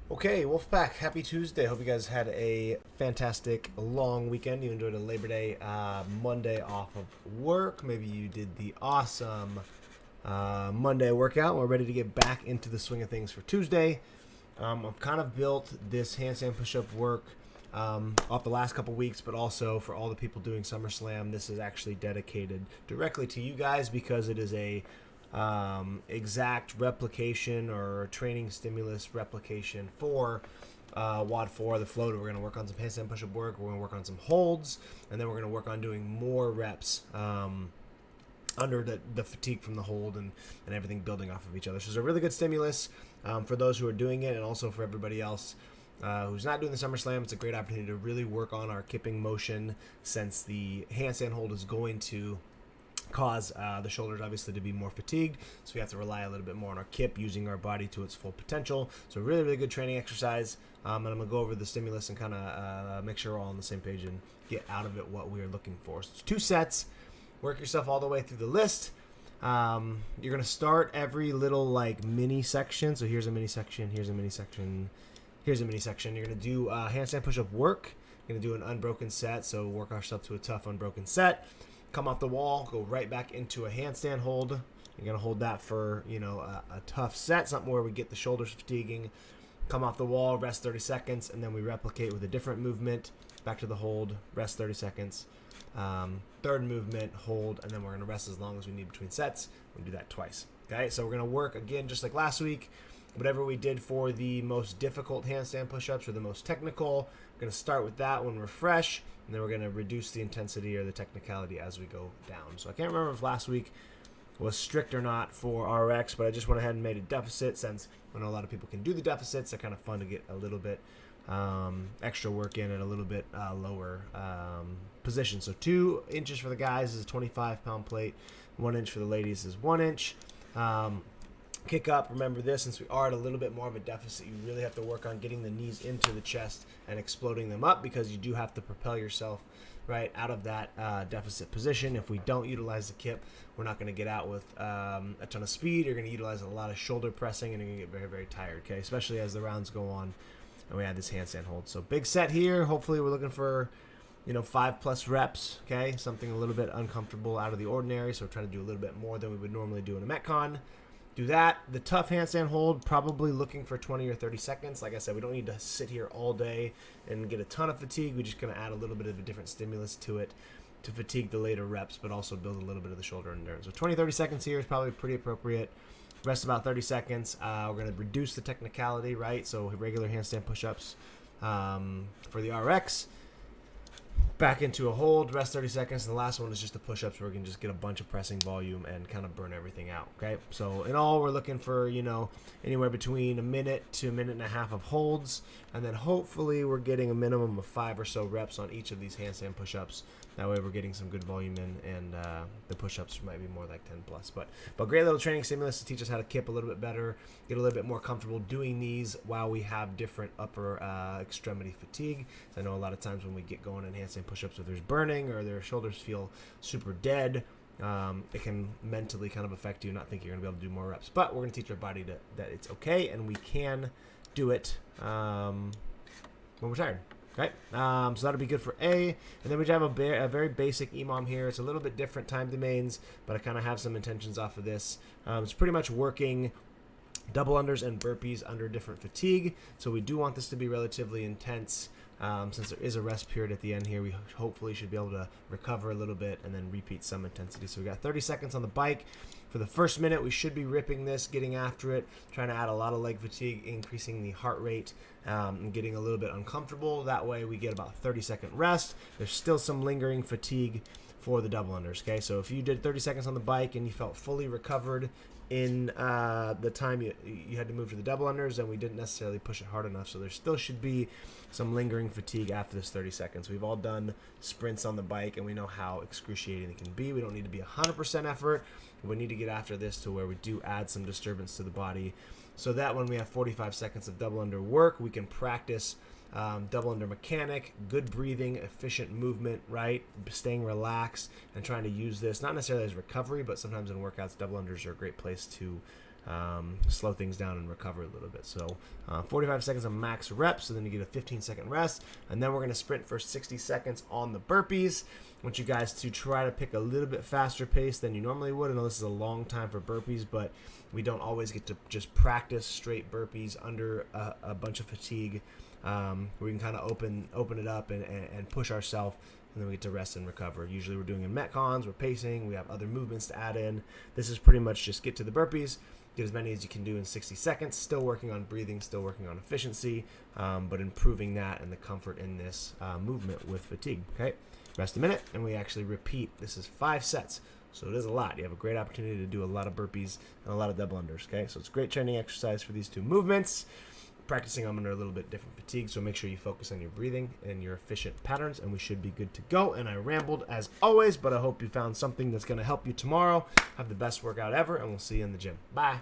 Okay, Wolfpack, happy Tuesday. Hope you guys had a fantastic long weekend. You enjoyed a Labor Day Monday off of work. Maybe you did the awesome Monday workout. We're ready to get back into the swing of things for Tuesday. I've kind of built this handstand push-up work off the last couple weeks, but also for all the people doing SummerSlam. This is actually dedicated directly to you guys because it is a exact replication or training stimulus replication for WOD 4, the floater. We're going to work on some handstand push-up work. We're going to work on some holds, and then we're going to work on doing more reps under the fatigue from the hold and everything building off of each other. So it's a really good stimulus for those who are doing it, and also for everybody else who's not doing the SummerSlam. It's a great opportunity to really work on our kipping motion, since the handstand hold is going to cause the shoulders obviously to be more fatigued, so we have to rely a little bit more on our kip, using our body to its full potential. So really good training exercise, and I'm going to go over the stimulus and kind of make sure we're all on the same page and get out of it what we're looking for. So it's 2 sets. Work yourself all the way through the list. You're going to start every little like mini section. So here's a mini section, here's a mini section, here's a mini section. You're going to do handstand push-up work. You're going to do an unbroken set, so work ourselves to a tough unbroken set. Come off the wall, go right back into a handstand hold. You're going to hold that for, a tough set, something where we get the shoulders fatiguing. Come off the wall, rest 30 seconds, and then we replicate with a different movement. Back to the hold, rest 30 seconds. Third movement, hold, and then we're going to rest as long as we need between sets. We'll do that twice. Okay, so we're going to work, again, just like last week. Whatever we did for the most difficult handstand push-ups or the most technical, we're going to start with that when we're fresh, and then we're going to reduce the intensity or the technicality as we go down. So I can't remember if last week was strict or not for RX, but I just went ahead and made a deficit, since I know a lot of people can do the deficits. They're kind of fun to get a little bit extra work in at a little bit lower position. So 2 inches for the guys is a 25-pound plate. 1 inch for the ladies is 1 inch. Kick up, remember this, since we are at a little bit more of a deficit, you really have to work on getting the knees into the chest and exploding them up, because you do have to propel yourself right out of that deficit position. If we don't utilize the kip, we're not going to get out with a ton of speed. You're going to utilize a lot of shoulder pressing, and you're going to get very tired, okay, especially as the rounds go on and we add this handstand hold. So big set here. Hopefully we're looking for 5+ reps, okay, something a little bit uncomfortable, out of the ordinary. So we're trying to do a little bit more than we would normally do in a Metcon. Do that. The tough handstand hold, probably looking for 20 or 30 seconds. Like I said, we don't need to sit here all day and get a ton of fatigue. We're just going to add a little bit of a different stimulus to it to fatigue the later reps, but also build a little bit of the shoulder endurance. So 20, 30 seconds here is probably pretty appropriate. Rest about 30 seconds. We're going to reduce the technicality, right? So regular handstand push-ups for the RX. Back into a hold, rest 30 seconds, and the last one is just the push-ups, where we can just get a bunch of pressing volume and kind of burn everything out, okay? So in all, we're looking for, anywhere between a minute to a minute and a half of holds, and then hopefully we're getting a minimum of 5 or so reps on each of these handstand push-ups. That way we're getting some good volume in, and the push-ups might be more like 10+. But great little training stimulus to teach us how to kip a little bit better, get a little bit more comfortable doing these while we have different upper extremity fatigue. So I know a lot of times when we get going in handstand push-ups, if there's burning or their shoulders feel super dead, it can mentally kind of affect you, not think you're going to be able to do more reps. But we're going to teach our body that it's okay, and we can do it when we're tired. Okay, so that'll be good for A. And then we have a very basic EMOM here. It's a little bit different time domains, but I kind of have some intentions off of this. It's pretty much working double unders and burpees under different fatigue. So we do want this to be relatively intense. Since there is a rest period at the end here, we hopefully should be able to recover a little bit and then repeat some intensity. So we got 30 seconds on the bike. For the first minute, we should be ripping this, getting after it, trying to add a lot of leg fatigue, increasing the heart rate, and getting a little bit uncomfortable. That way we get about 30-second rest. There's still some lingering fatigue for the double unders, okay? So if you did 30 seconds on the bike and you felt fully recovered in the time you had to move to the double unders, and we didn't necessarily push it hard enough, so there still should be some lingering fatigue after this 30 seconds. We've all done sprints on the bike, and we know how excruciating it can be. We don't need to be 100% effort. We need to get after this to where we do add some disturbance to the body, so that when we have 45 seconds of double under work, we can practice double under mechanic, good breathing, efficient movement, right? Staying relaxed and trying to use this, not necessarily as recovery, but sometimes in workouts, double unders are a great place to slow things down and recover a little bit. So 45 seconds of max reps, so then you get a 15-second rest, and then we're going to sprint for 60 seconds on the burpees. I want you guys to try to pick a little bit faster pace than you normally would. I know this is a long time for burpees, but we don't always get to just practice straight burpees under a bunch of fatigue. We can kind of open it up and push ourselves, and then we get to rest and recover. Usually we're doing in Metcons, we're pacing, we have other movements to add in. This is pretty much just get to the burpees, get as many as you can do in 60 seconds, still working on breathing, still working on efficiency, but improving that and the comfort in this movement with fatigue. Okay, rest a minute, and we actually repeat. This is 5 sets, so it is a lot. You have a great opportunity to do a lot of burpees and a lot of double unders. Okay, so it's a great training exercise for these two movements. Practicing them under a little bit different fatigue, so make sure you focus on your breathing and your efficient patterns, and we should be good to go. And I rambled as always, but I hope you found something that's going to help you tomorrow. Have the best workout ever, and we'll see you in the gym. Bye.